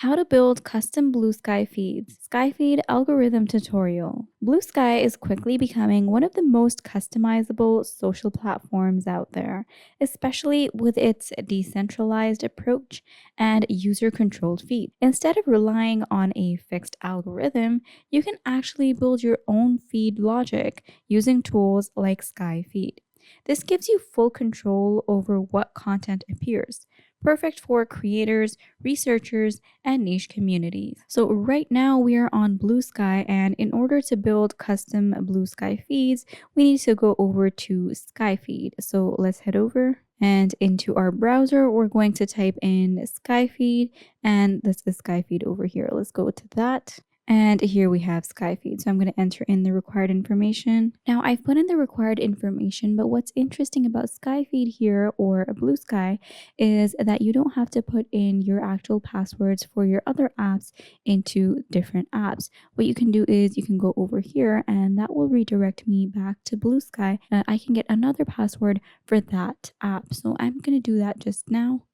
How to build custom Bluesky feeds. Skyfeed algorithm tutorial. Bluesky is quickly becoming one of the most customizable social platforms out there, especially with its decentralized approach and user-controlled feed. Instead of relying on a fixed algorithm, you can actually build your own feed logic using tools like Skyfeed. This gives you full control over what content appears, perfect for creators, researchers, and niche communities. So right now we are on Bluesky, and in order to build custom Bluesky feeds, we need to go over to Skyfeed. So let's head over. And into our browser, we're going to type in Skyfeed, and this is Skyfeed over here. Let's go to that. And here we have Skyfeed. So I'm going to enter in the required information. Now I've put in the required information, but what's interesting about Skyfeed here or Bluesky is that you don't have to put in your actual passwords for your other apps into different apps. What you can do is you can go over here and that will redirect me back to Bluesky. I can get another password for that app. So I'm going to do that just now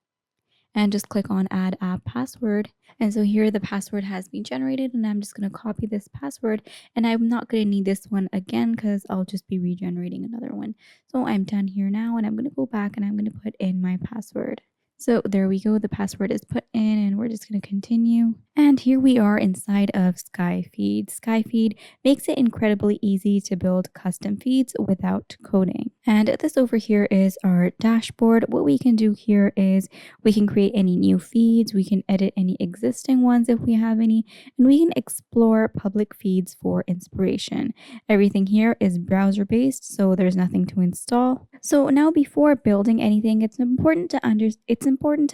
and just click on add app password. And so here the password has been generated and I'm just going to copy this password, and I'm not going to need this one again because I'll just be regenerating another one. So I'm done here now, and I'm going to go back and I'm going to put in my password. So there we go, the password is put in and we're just going to continue. And here we are inside of Skyfeed. Skyfeed makes it incredibly easy to build custom feeds without coding. And this over here is our dashboard. What we can do here is we can create any new feeds, we can edit any existing ones if we have any, and we can explore public feeds for inspiration. Everything here is browser based, so there's nothing to install. So now before building anything, it's important to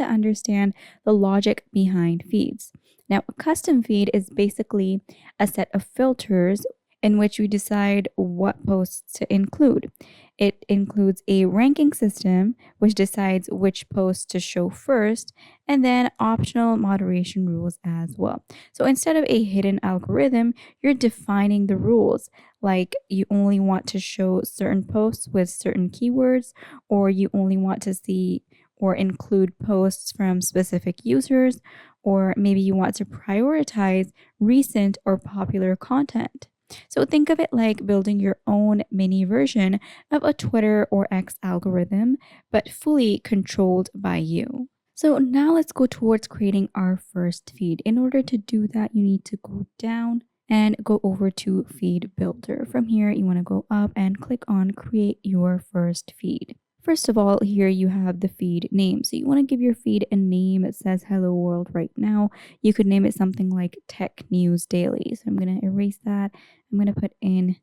understand the logic behind feeds. Now, a custom feed is basically a set of filters in which we decide what posts to include. It includes a ranking system, which decides which posts to show first, and then optional moderation rules as well. So instead of a hidden algorithm, you're defining the rules, like you only want to show certain posts with certain keywords, or you only want to see or include posts from specific users, or maybe you want to prioritize recent or popular content. So think of it like building your own mini version of a Twitter or X algorithm, but fully controlled by you. So now let's go towards creating our first feed. In order to do that, you need to go down and go over to Feed Builder. From here, you want to go up and click on Create Your First Feed. First of all, here you have the feed name. So you want to give your feed a name. It says Hello World right now. You could name it something like Tech News Daily. So I'm going to erase that. I'm going to put in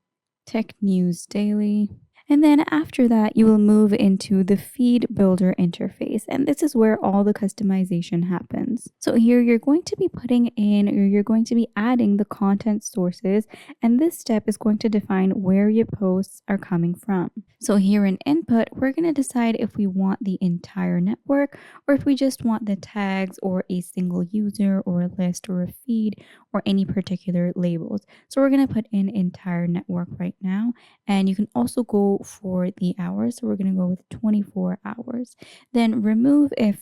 Tech News Daily. And then after that, you will move into the feed builder interface. And this is where all the customization happens. So here you're going to be putting in, or you're going to be adding the content sources. And this step is going to define where your posts are coming from. So here in input, we're going to decide if we want the entire network or if we just want the tags or a single user or a list or a feed or any particular labels. So we're going to put in entire network right now. And you can also go for the hours. So we're going to go with 24 hours. Then remove if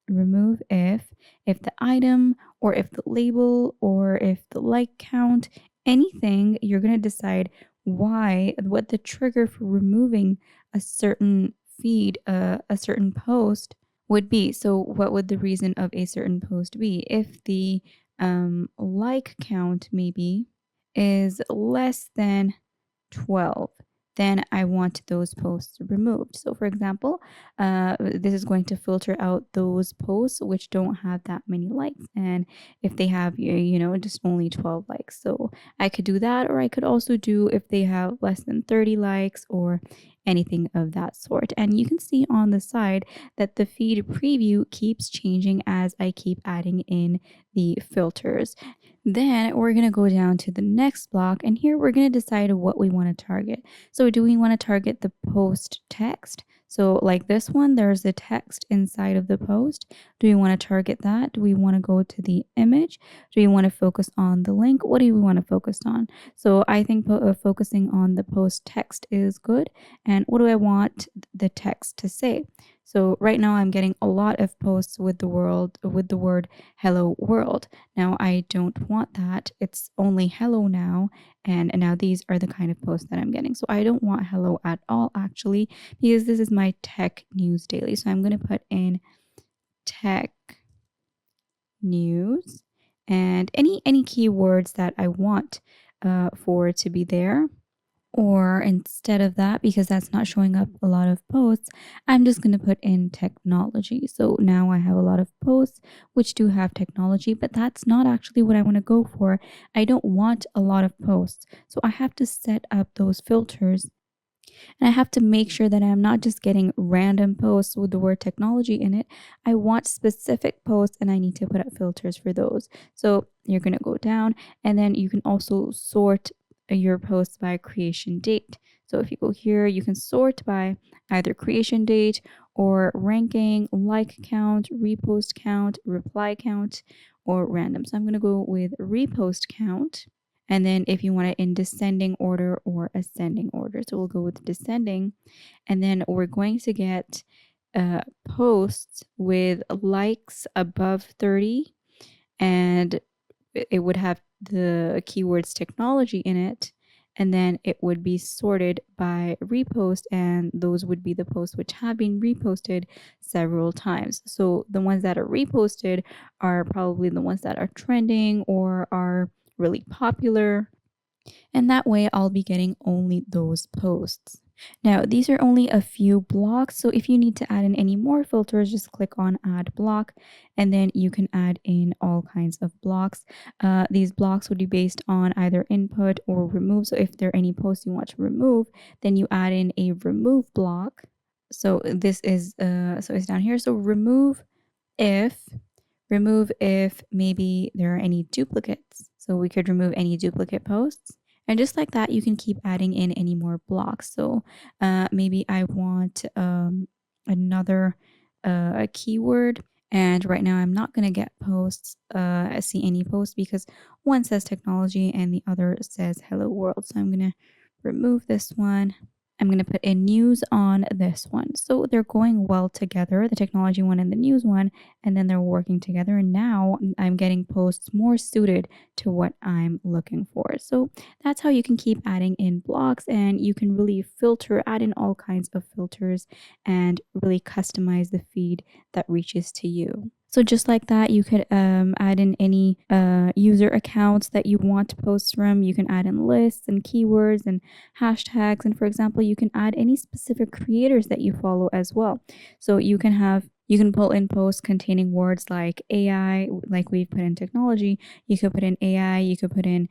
the item or if the label or if the like count, anything, you're going to decide what the trigger for removing a certain feed, a certain post would be. So what would the reason of a certain post be? If the like count maybe is less than 12, then I want those posts removed. So for example, this is going to filter out those posts which don't have that many likes, and if they have just only 12 likes. So I could do that, or I could also do if they have less than 30 likes or anything of that sort. And you can see on the side that the feed preview keeps changing as I keep adding in the filters. Then we're going to go down to the next block, and here we're going to decide what we want to target. So do we want to target the post text? So like this one, there's the text inside of the post. Do we want to target that? Do we want to go to the image? Do we want to focus on the link? What do we want to focus on? So I think focusing on the post text is good. And what do I want the text to say? So right now I'm getting a lot of posts with the word hello world. Now I don't want that. It's only hello now, and now these are the kind of posts that I'm getting. So I don't want hello at all actually, because this is my tech news daily. So I'm going to put in tech news and any keywords that I want for it to be there. Or instead of that, because that's not showing up a lot of posts, I'm just going to put in technology. So now I have a lot of posts which do have technology, but that's not actually what I want to go for. I don't want a lot of posts. So I have to set up those filters, and I have to make sure that I'm not just getting random posts with the word technology in it. I want specific posts, and I need to put up filters for those. So you're going to go down, and then you can also sort your posts by creation date. So if you go here, you can sort by either creation date or ranking, like count, repost count, reply count, or random. So I'm going to go with repost count. And then if you want it in descending order or ascending order. So we'll go with descending. And then we're going to get posts with likes above 30, and it would have the keywords technology in it. And then it would be sorted by repost, and those would be the posts which have been reposted several times. So the ones that are reposted are probably the ones that are trending or are really popular, and that way I'll be getting only those posts. Now, these are only a few blocks, so if you need to add in any more filters, just click on add block, and then you can add in all kinds of blocks. These blocks would be based on either input or remove. So if there are any posts you want to remove, then you add in a remove block. So this is so it's down here. So remove if maybe there are any duplicates. So we could remove any duplicate posts. And just like that, you can keep adding in any more blocks. So maybe I want another keyword. And right now I'm not going to get posts, see any posts, because one says technology and the other says hello world. So I'm going to remove this one. I'm going to put in news on this one. So they're going well together, the technology one and the news one, and then they're working together. And now I'm getting posts more suited to what I'm looking for. So that's how you can keep adding in blocks, and you can really filter, add in all kinds of filters, and really customize the feed that reaches to you. So just like that, you could add in any user accounts that you want to post from. You can add in lists and keywords and hashtags. And for example, you can add any specific creators that you follow as well. So you can pull in posts containing words like AI, like we've put in technology. You could put in AI, you could put in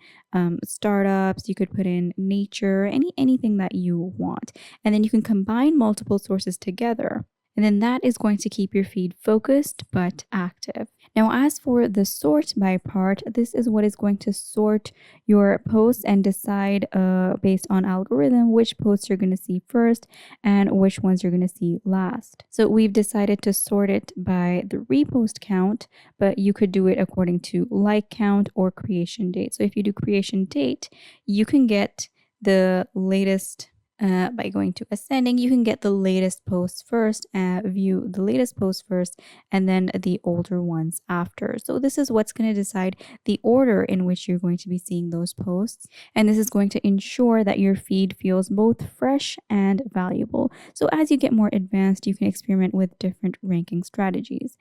startups, you could put in nature, anything that you want. And then you can combine multiple sources together. And then that is going to keep your feed focused but active. Now, as for the sort by part, this is what is going to sort your posts and decide based on algorithm which posts you're going to see first and which ones you're going to see last. So we've decided to sort it by the repost count, but you could do it according to like count or creation date. So if you do creation date, you can get the latest by going to ascending. You can get the latest posts first, view the latest posts first, and then the older ones after. So this is what's going to decide the order in which you're going to be seeing those posts. And this is going to ensure that your feed feels both fresh and valuable. So as you get more advanced, you can experiment with different ranking strategies.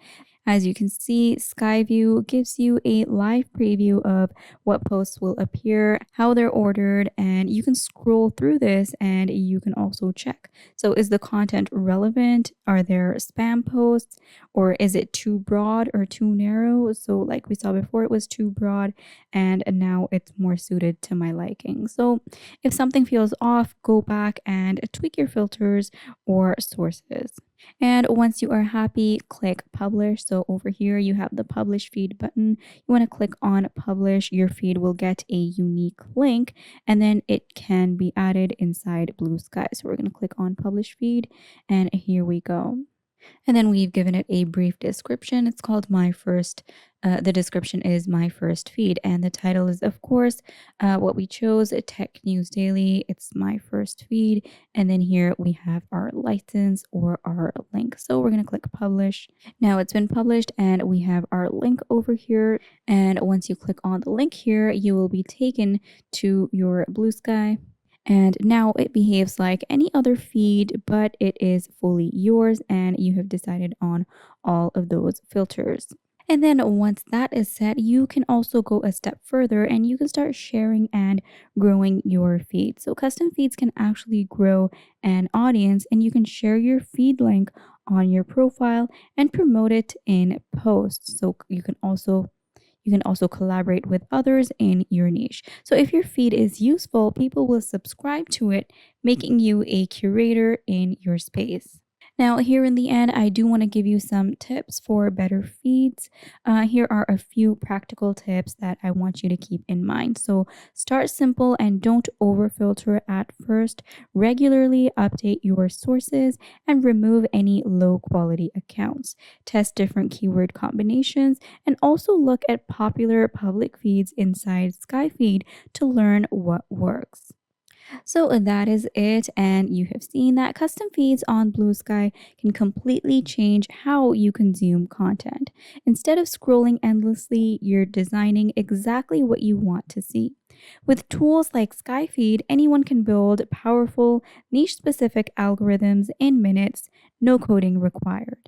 As you can see, Skyview gives you a live preview of what posts will appear, how they're ordered, and you can scroll through this and you can also check. So is the content relevant? Are there spam posts? Or is it too broad or too narrow? So like we saw before, it was too broad, and now it's more suited to my liking. So if something feels off, go back and tweak your filters or sources. And once you are happy, click publish. So over here you have the publish feed button. You want to click on publish. Your feed will get a unique link, and then it can be added inside Bluesky. So we're going to click on publish feed, and here we go. And then we've given it a brief description. It's called My First. The description is My First Feed. And the title is, of course, what we chose Tech News Daily. It's My First Feed. And then here we have our license or our link. So we're going to click Publish. Now it's been published and we have our link over here. And once you click on the link here, you will be taken to your Bluesky. And now it behaves like any other feed, but it is fully yours and you have decided on all of those filters. And then once that is set, you can also go a step further and you can start sharing and growing your feed. So custom feeds can actually grow an audience and you can share your feed link on your profile and promote it in posts. So you can also collaborate with others in your niche. So if your feed is useful, people will subscribe to it, making you a curator in your space. Now, here in the end, I do want to give you some tips for better feeds. Here are a few practical tips that I want you to keep in mind. So, start simple and don't overfilter at first. Regularly update your sources and remove any low quality accounts. Test different keyword combinations and also look at popular public feeds inside Skyfeed to learn what works. So that is it. And you have seen that custom feeds on Bluesky can completely change how you consume content. Instead of scrolling endlessly, you're designing exactly what you want to see. With tools like Skyfeed, anyone can build powerful, niche specific algorithms in minutes, no coding required.